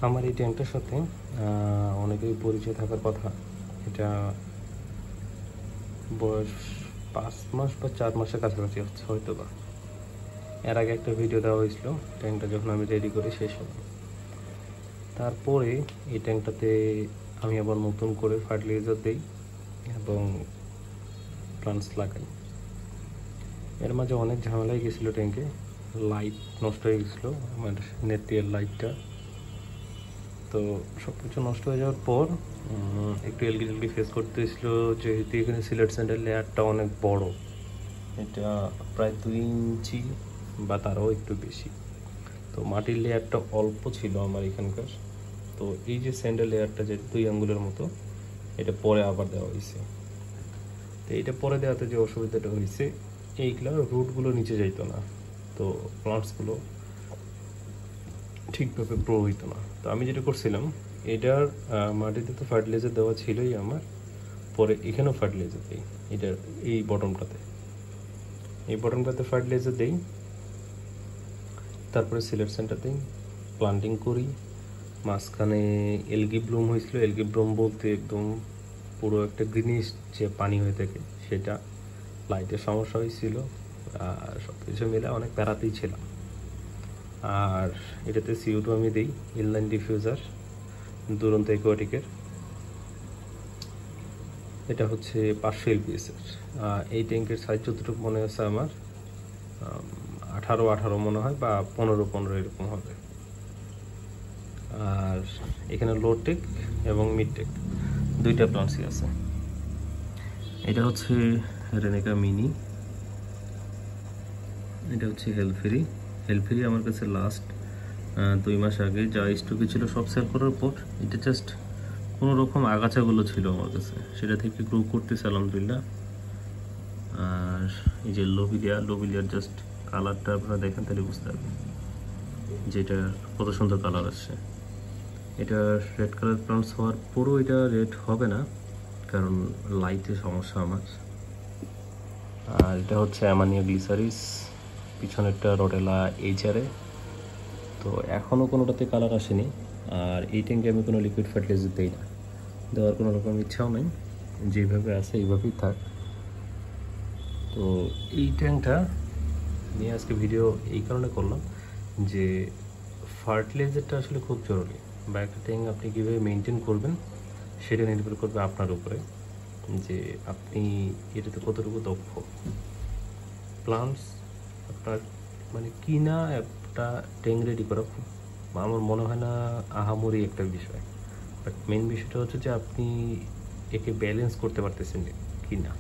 আমার এই ট্যাঙ্কটার সাথে অনেকেরই পরিচয় থাকার কথা। এটা বয়স 5 মাস বা 4 মাসের কাছাকাছি হচ্ছে হয়তো বা। এর আগে একটা ভিডিও দেওয়া হয়েছিল ট্যাঙ্কটা যখন আমি রেডি করি সেই সময়। তারপরে এই ট্যাঙ্কটাতে আমি আবার নতুন করে ফার্টিলাইজার দিই এবং প্লান্টস লাগাই। এর মাঝে অনেক ঝামেলাই গেছিলো, ট্যাঙ্কে লাইট নষ্ট হয়ে গেছিলো, আমার নেটের লাইটটা। তো সব কিছু নষ্ট হয়ে যাওয়ার পর একটু এলগি ফেস করতে হয়েছিল, যেহেতু এখানে সিলেট স্যান্ডের লেয়ারটা অনেক বড়, এটা প্রায় 2 ইঞ্চি বা তারও একটু বেশি। তো মাটির লেয়ারটা অল্প ছিল আমার এখানকার। তো এই যে স্যান্ডেল লেয়ারটা যে 2 আঙ্গুলের মতো, এটা পরে আবার দেওয়া হয়েছে। তো এটা পরে দেওয়াতে যে অসুবিধাটা হয়েছে, এইগুলা রুটগুলো নিচে যাইতো না, তো প্লান্টসগুলো ঠিকভাবে গ্রো হইতো না। তো আমি যেটা করছিলাম, এটার মাটিতে তো ফার্টিলাইজার দেওয়া ছিলই আমার, পরে এখানেও ফার্টিলাইজার দিই। এটার এই বটমটাতে ফার্টিলাইজার দিই, তারপরে সিলেট সেন্টার দিই, প্লান্টিং করি। মাঝখানে এলগি ব্লুম হয়েছিল। এলগি ব্লুম বলতে একদম পুরো একটা গ্রিনিশ যে পানি হয়ে থাকে সেটা। লাইটের সমস্যা হয়েছিল, আর সব কিছু মিলে অনেক প্যারাতেই ছিলাম। আর এটাতে CO2 আমি দিই, ইনলাইন ডিফিউজার দুরন্ত অ্যাকোয়াটিকের। এটা হচ্ছে 500 LPS এর। এই ট্যাঙ্কের সাইজ যতটুকু মনে আছে আমার 18 মনে হয়, বা 15 এরকম হবে। আর এখানে লো টেক এবং মিড টেক দুইটা প্লান্টসই আছে। এটা হচ্ছে রেনেকা মিনি, এটা হচ্ছে হেলফেরি আমার কাছে লাস্ট 2 মাস আগে যা স্টকে ছিল সব সেল করার পর এটা জাস্ট কোনো রকম আগাছাগুলো ছিল আমার কাছে, সেটা থেকে গ্রো করতেছে আলহামদুলিল্লাহ। আর এই যে লোবিলিয়ার জাস্ট কালারটা আপনারা দেখেন তাহলে বুঝতে পারবেন যেটা কত সুন্দর কালার আসছে। এটা রেড কালার প্লান্টস হওয়ার পরও এটা রেড হবে না, কারণ লাইটের সমস্যা আমার। আর এটা হচ্ছে অ্যামানিয়া গ্লিসারিস, পিছনেরটা রোডেলা এইচারে। তো এখনও কোনোটাতে কালার আসেনি। আর এই ট্যাঙ্কে আমি কোনো লিকুইড ফার্টিলাইজার দিই না, দেওয়ার কোনো রকম ইচ্ছাও নেই, যেভাবে আছে এইভাবেই থাক। তো এই ট্যাঙ্কটা নিয়ে আজকে ভিডিও এই কারণে করলাম যে ফার্টিলাইজারটা আসলে খুব জরুরি, বা একটা ট্যাঙ্ক আপনি কীভাবে মেনটেন করবেন সেটা নির্ভর করবে আপনার উপরে, যে আপনি এটাতে কতটুকু দক্ষ। প্লান্টস আপনার মানে কিনা একটা ট্যাঙ্ক রেডি করা খুব, আমার মনে হয় না আহামরি একটা বিষয়, বাট মেন বিষয়টা হচ্ছে যে আপনি একে ব্যালেন্স করতে পারতেছেন কি না,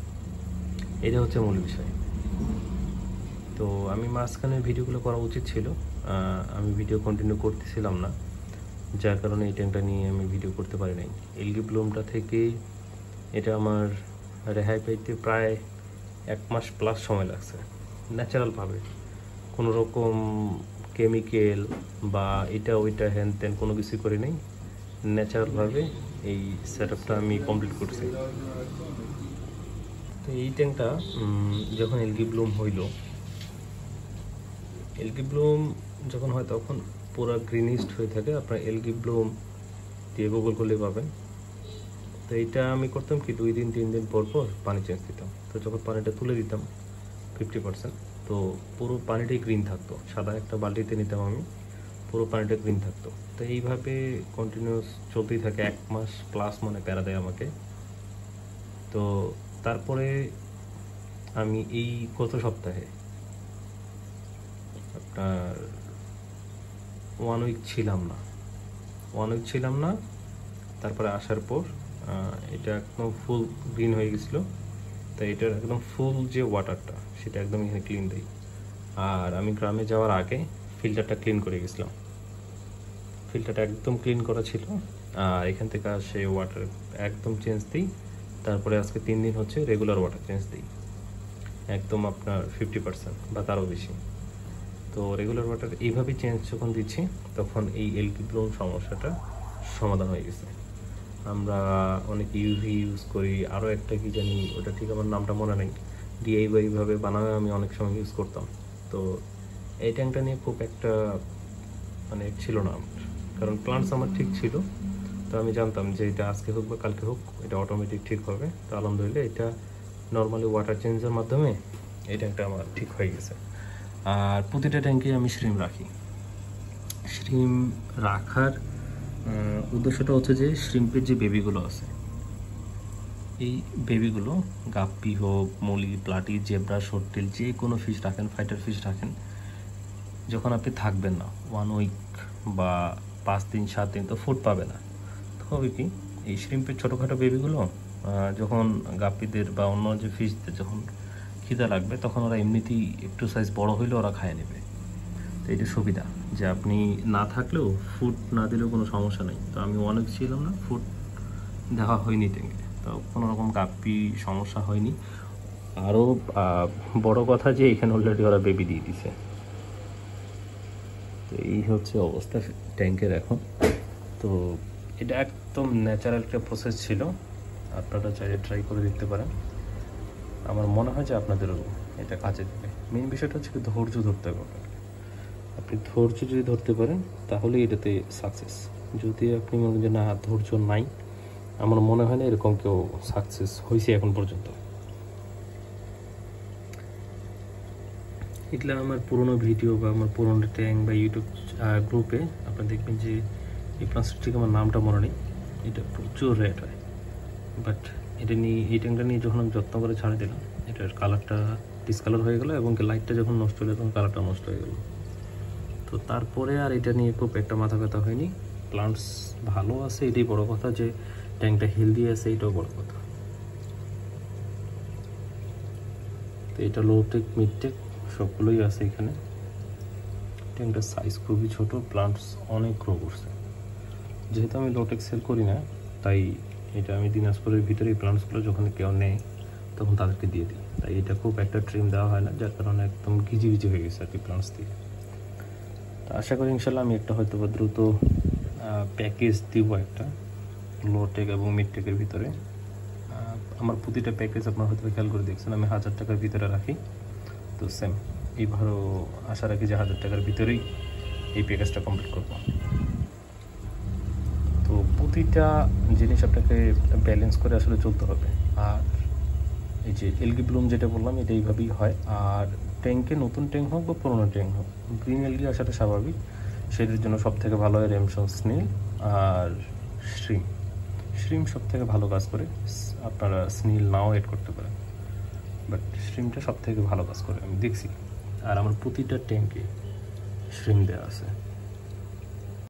এটা হচ্ছে মূল বিষয়। তো আমি মাঝখানে ভিডিওগুলো করা উচিত ছিল, আমি ভিডিও কন্টিনিউ করতেছিলাম না, যার কারণে এই ট্যাঙ্কটা নিয়ে আমি ভিডিও করতে পারি নাই। এলগি ব্লুমটা থেকে এটা আমার রেহাই পাইতে প্রায় 1 মাস প্লাস সময় লাগছে, ন্যাচারালভাবে, কোনো রকম কেমিক্যাল বা এটা ওইটা হ্যান ত্যান কোনো কিছুই করি নাই, ন্যাচারালভাবে এই সেটআপটা আমি কমপ্লিট করছি। তো এই ট্যাঙ্কটা যখন এলগি ব্লুম যখন হয় তখন পুরো গ্রিনিস্ট হয়ে থাকে, আপনার এলগি ব্লুম দিয়ে গুগল করলে পাবেন। তো এইটা আমি করতাম কি 2 দিন 3 দিন পর পর পানি চেঞ্জ দিতাম। তো যখন পানিটা তুলে দিতাম 50%, তো পুরো পানিটাই গ্রিন থাকতো। সাদা একটা বালতিতে নিতাম আমি, পুরো পানিটা গ্রিন থাকতো। তো এইভাবে কন্টিনিউস চলতেই থাকে 1 মাস প্লাস, মানে প্যারা দেয় আমাকে। তো তারপরে আমি এই গত সপ্তাহে আপনার 1 উইক ছিলাম না, তারপরে আসার পর এটা একদম ফুল গ্রিন হয়ে গেছিলো। তাই এটার একদম ফুল যে ওয়াটারটা সেটা একদম এখানে ক্লিন দেয়। আর আমি গ্রামে যাওয়ার আগে ফিল্টারটা ক্লিন করে গেছিলাম, ফিল্টারটা একদম ক্লিন করা ছিল। আর এখান থেকে আসে ওয়াটার একদম চেঞ্জ দিই। তারপরে আজকে 3 দিন হচ্ছে রেগুলার ওয়াটার চেঞ্জ দিই, একদম আপনার 50% বা তারও বেশি। তো রেগুলার ওয়াটার এইভাবেই চেঞ্জ যখন দিচ্ছি, তখন এই এলগি ব্লুম সমস্যাটা সমাধান হয়ে গেছে। আমরা অনেক ইউভি ইউজ করি, আরও একটা কি জানি, ওটা ঠিক আমার নামটা মনে নেই, DIY-ভাবে বানানো আমি অনেক সময় ইউজ করতাম। তো এই ট্যাঙ্কটা নিয়ে খুব একটা মানে ছিল না আমার, কারণ প্লান্টস আমার ঠিক ছিল, তো আমি জানতাম যে এটা আজকে হোক বা কালকে হোক এটা অটোমেটিক ঠিক হবে। তো আলহামদুলিল্লাহ এটা নর্মালি ওয়াটার চেঞ্জের মাধ্যমে এই ট্যাঙ্কটা আমার ঠিক হয়ে গেছে। আর প্রতিটা ট্যাঙ্কে আমি শ্রিম রাখি। শ্রিম রাখার উদ্দেশ্যটা হচ্ছে যে শ্রিম্পের যে বেবিগুলো আছে, এই বেবিগুলো গাপ্পি হোক, মলি, প্লাটি, জেব্রা, শর্টটেল, যে কোনো ফিশ রাখেন, ফাইটার ফিশ রাখেন, যখন আপনি থাকবেন না 1 উইক বা 5 দিন 7 দিন, তো ফুড পাবে না। তো হবে কি, এই শ্রিম্পের ছোটোখাটো বেবিগুলো যখন গাপ্পিদের বা অন্য যে ফিশদের যখন খিদা লাগবে, তখন ওরা এমনিতেই একটু সাইজ বড় হইলে ওরা খায় নেবে। তো এটা সুবিধা যে আপনি না থাকলেও ফুড না দিলেও কোনো সমস্যা নেই। তো আমি অনেক ছিলাম না, ফুড দেওয়া হয়নি ট্যাঙ্কে, তো কোনো রকম গাপ্পি সমস্যা হয়নি। আরও বড় কথা যে এখানে অলরেডি ওরা বেবি দিয়ে দিছে। তো এই হচ্ছে অবস্থা ট্যাঙ্কের এখন। তো এটা একদম ন্যাচারাল একটা প্রসেস ছিল, আপনারা চাইলে ট্রাই করে দেখতে পারেন। আমার মনে হয় যে আপনাদেরও এটা কাজে দেবে। মেন বিষয়টা হচ্ছে ধৈর্য ধরতে হবে। আপনি ধৈর্য যদি ধরতে পারেন তাহলে এটাতে সাকসেস। যদি আপনি মনে করেন যে না, ধৈর্য নাই, আমার মনে হয় না এরকম কেউ সাকসেস হয়েছে এখন পর্যন্ত। এগুলো আমার পুরোনো ভিডিও বা আমার পুরোনো ট্যাঙ্ক বা ইউটিউব গ্রুপে আপনারা দেখবেন যে এই প্লাস্টিক, আমার নামটা মনে নেই, এটা প্রচুর রেট হয়। বাট এটা নিয়ে, এই ট্যাঙ্কটা নিয়ে যখন আমি যত্ন করে ছাড়ে দিলাম, এটার কালারটা ডিসকালার হয়ে গেলো এবং লাইটটা যখন নষ্ট হলো তখন কালারটা নষ্ট হয়ে গেলো। তো তারপরে আর এটা নিয়ে খুব একটা মাথা ব্যথা হয়নি। প্লান্টস ভালো আছে, এটাই বড় কথা, যে ট্যাঙ্কটা হেলদি আছে, এটাও বড় কথা। তো এটা লোটেক, মিডটেক সবগুলোই আছে এখানে। ট্যাঙ্কটার সাইজ খুবই ছোট, প্লান্টস অনেক গ্রো করছে। যেহেতু আমি লোটেক সেল করি না, তাই এটা আমি দিনাজপুরের ভিতরে এই প্লান্টসগুলো যখন কেউ নেয় তখন তাদেরকে দিয়ে দিই। তাই এটা খুব একটা ট্রিম দেওয়া হয় না, যার কারণে একদম ঘিজি হয়ে গেছে আর কি প্লান্টস দিয়ে। তো আশা করি ইনশাল্লাহ আমি একটা হয়তো বা দ্রুত প্যাকেজ দিব, একটা লোটেক এবং মিডটেকের ভিতরে। আমার প্রতিটা প্যাকেজ আপনার হয়তো খেয়াল করে দেখছেন, আমি 1000 টাকার ভিতরে রাখি। তো সেম এইবারও আশা রাখি যে 1000 টাকার ভিতরেই এই প্যাকেজটা কমপ্লিট করব। তো প্রতিটা জিনিস আপনাকে ব্যালেন্স করে আসলে চলতে হবে। আর এই যে এলগি ব্লুম যেটা বললাম, এটা এইভাবেই হয়। আর ট্যাঙ্কে নতুন ট্যাঙ্ক হোক বা পুরোনো ট্যাঙ্ক হোক, গ্রিন এলগি আসাটা স্বাভাবিক। সেটার জন্য সবথেকে ভালো হয় রেমশন স্নেল আর শ্রিম। শ্রিম সবথেকে ভালো কাজ করে, আপনারা স্নেল নাও এড করতে পারেন, বাট শ্রিমটা সবথেকে ভালো কাজ করে আমি দেখছি। আর আমার প্রতিটা ট্যাঙ্কে শ্রিম দেওয়া আছে।